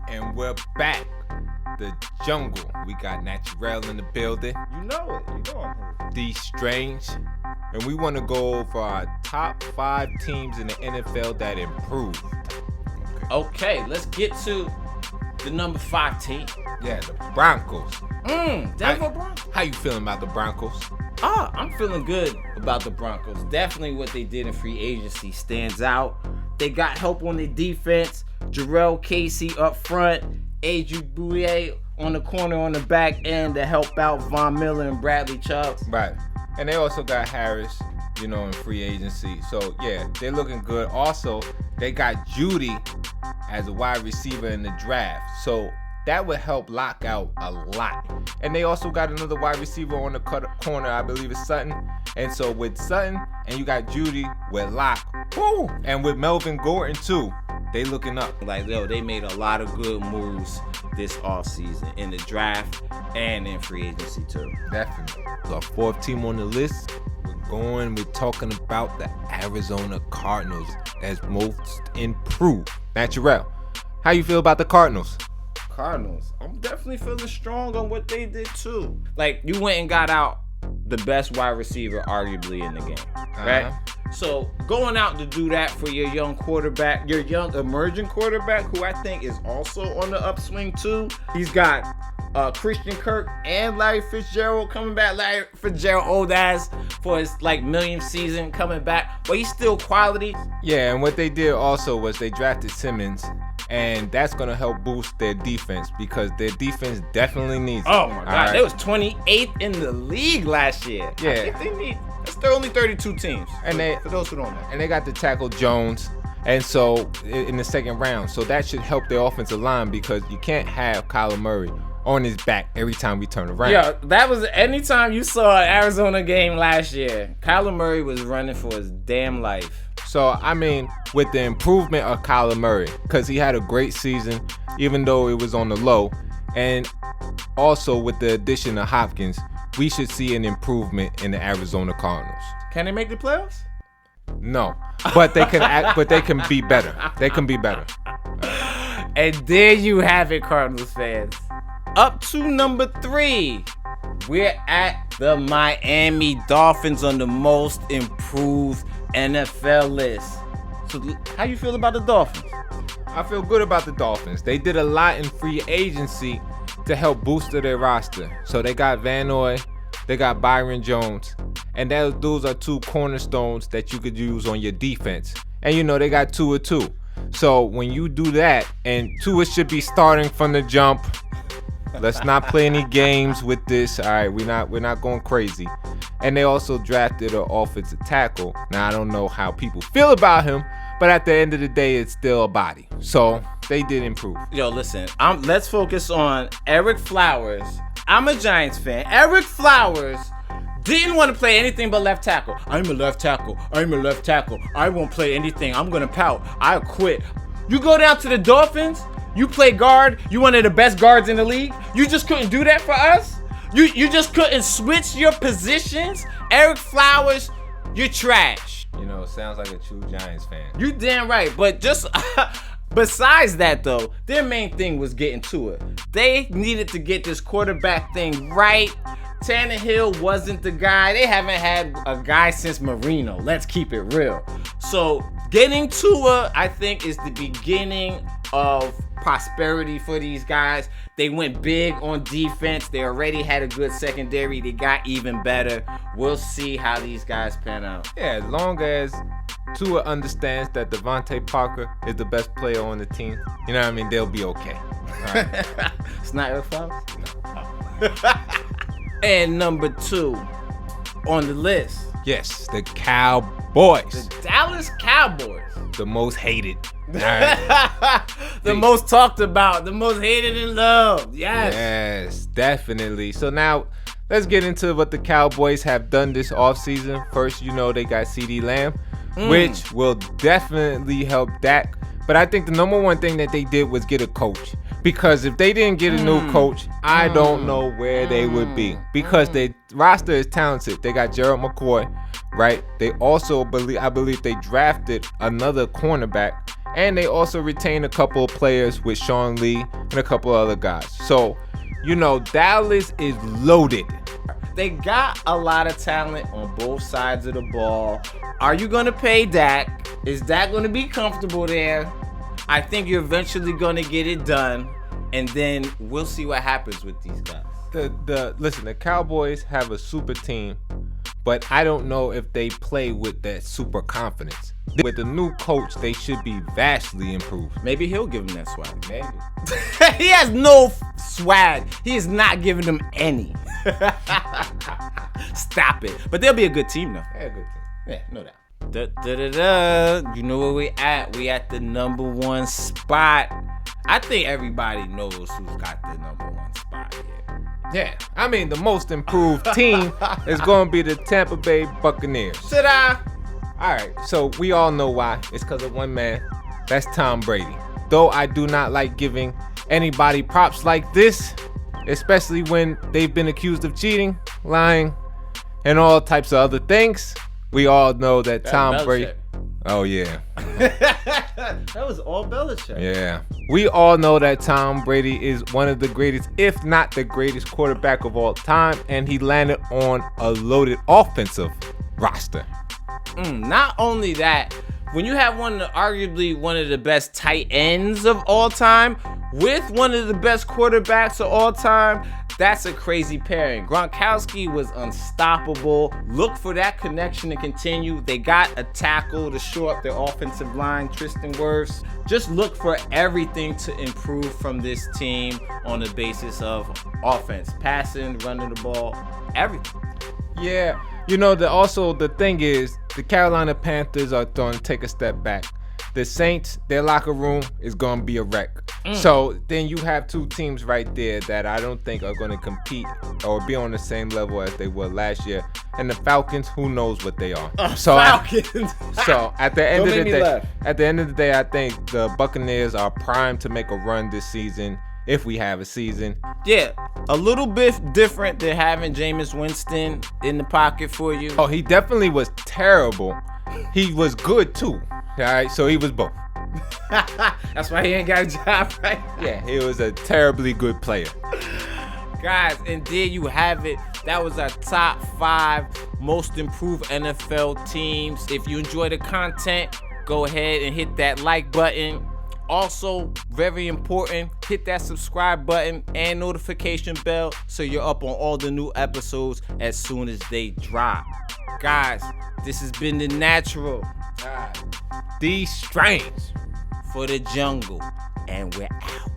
And we're back. The jungle. We got Naturel in the building. You know it. You know it. D Strange. And we want to go over our top 5 teams in the NFL that improved. Okay, let's get to the number 5 team. Yeah, the Broncos. Denver Broncos. How you feeling about the Broncos? I'm feeling good about the Broncos. Definitely what they did in free agency stands out. They got help on their defense. Jarrell Casey up front. A.J. Bouye on the corner on the back end to help out Von Miller and Bradley Chubb. Right. And they also got Harris, in free agency. So, yeah, they're looking good. Also, they got Judy as a wide receiver in the draft. So, that would help lock out a lot. And they also got another wide receiver on the corner, I believe it's Sutton. And so, with Sutton and you got Judy with Locke, woo, and with Melvin Gordon, too, they looking up. They made a lot of good moves this offseason in the draft and in free agency too. Definitely. Our 4th team on the list, we're talking about the Arizona Cardinals as most improved. Naturel, how you feel about the Cardinals? Cardinals, I'm definitely feeling strong on what they did too. You went and got out the best wide receiver arguably in the game, right? So going out to do that for your young quarterback, your young emerging quarterback, who I think is also on the upswing too. He's got Christian Kirk and Larry Fitzgerald coming back. Larry Fitzgerald, old ass, for his millionth season coming back, but he's still quality. Yeah, and what they did also was they drafted Simmons, and that's gonna help boost their defense because their defense definitely needs it. Oh my God, they was 28th in the league last year. Yeah, I think they need. They're only 32 teams. And for those who don't know. And they got to tackle Jones, and so in the second round, so that should help their offensive line because you can't have Kyler Murray on his back every time we turn around. Yeah, that was anytime you saw an Arizona game last year, Kyler Murray was running for his damn life. So, with the improvement of Kyler Murray, because he had a great season, even though it was on the low, and also with the addition of Hopkins, we should see an improvement in the Arizona Cardinals. Can they make the playoffs? No, but they can but they can be better. They can be better. And there you have it, Cardinals fans. Up to number 3, we're at the Miami Dolphins on the most improved NFL list. So how you feel about the Dolphins? I feel good about the Dolphins. They did a lot in free agency to help boost their roster. So they got Van Noy, they got Byron Jones, and those are 2 cornerstones that you could use on your defense. And they got Tua too. So when you do that, and Tua should be starting from the jump. Let's not play any games with this. All right, we're not going crazy. And they also drafted an offensive tackle. Now I don't know how people feel about him, but at the end of the day, it's still a body. So they did improve. Yo, listen, let's focus on Eric Flowers. I'm a Giants fan. Eric Flowers didn't want to play anything but left tackle. I'm a left tackle. I won't play anything. I'm going to pout. I'll quit. You go down to the Dolphins, you play guard. You one of the best guards in the league. You just couldn't do that for us? You just couldn't switch your positions? Eric Flowers, you're trash. Sounds like a true Giants fan. You damn right. But just besides that, though, their main thing was getting to it. They needed to get this quarterback thing right. Tannehill wasn't the guy. They haven't had a guy since Marino. Let's keep it real. So getting Tua, I think, is the beginning of prosperity for these guys. They went big on defense. They already had a good secondary. They got even better. We'll see how these guys pan out. Yeah, as long as Tua understands that Devontae Parker is the best player on the team, they'll be okay. All right. It's not Eric Flowers? No. And number 2 on the list. Yes, the Cowboys. The Dallas Cowboys. The most hated. Right. The most talked about. The most hated and loved. Yes. Yes, definitely. So now let's get into what the Cowboys have done this offseason. First, they got CeeDee Lamb, which will definitely help Dak. But I think the number one thing that they did was get a coach. Because if they didn't get a new coach, I don't know where they would be. Because their roster is talented. They got Gerald McCoy, right? They also I believe they drafted another cornerback. And they also retained a couple of players with Sean Lee and a couple of other guys. So, Dallas is loaded. They got a lot of talent on both sides of the ball. Are you going to pay Dak? Is Dak going to be comfortable there? I think you're eventually going to get it done. And then we'll see what happens with these guys. Listen, the Cowboys have a super team, but I don't know if they play with that super confidence. With the new coach, they should be vastly improved. Maybe he'll give them that swag. Maybe. He has no swag. He is not giving them any. Stop it. But they'll be a good team, though. They're a good team. Yeah, no doubt. You know where we at? We at the number 1 spot. I think everybody knows who's got the number 1 spot here. Yeah, I mean, the most improved team is going to be the Tampa Bay Buccaneers. Ta-da! All right, so we all know why. It's because of one man. That's Tom Brady. Though I do not like giving anybody props like this, especially when they've been accused of cheating, lying, and all types of other things. We all know that Tom Brady. Oh, yeah. That was all Belichick. Yeah. We all know that Tom Brady is one of the greatest, if not the greatest quarterback of all time, and he landed on a loaded offensive roster. Not only that, when you have arguably one of the best tight ends of all time with one of the best quarterbacks of all time, that's a crazy pairing. Gronkowski was unstoppable. Look for that connection to continue. They got a tackle to shore up their offensive line, Tristan Wirfs. Just look for everything to improve from this team on the basis of offense, passing, running the ball, everything. Yeah. The thing is, the Carolina Panthers are going to take a step back. The Saints, their locker room is going to be a wreck. So then you have two teams right there that I don't think are going to compete or be on the same level as they were last year. And the Falcons, who knows what they are. Falcons. So at the end Don't of the make me day, laugh. I think the Buccaneers are primed to make a run this season. If we have a season. Yeah, a little bit different than having Jameis Winston in the pocket for you. Oh, he definitely was terrible. He was good too. All right, so he was both. That's why he ain't got a job, right? Yeah, he was a terribly good player. Guys, and there you have it. That was our top 5 most improved NFL teams. If you enjoy the content, go ahead and hit that like button. Also, very important, hit that subscribe button and notification bell so you're up on all the new episodes as soon as they drop. Guys, this has been The Natural. The Strange. For the jungle. And we're out.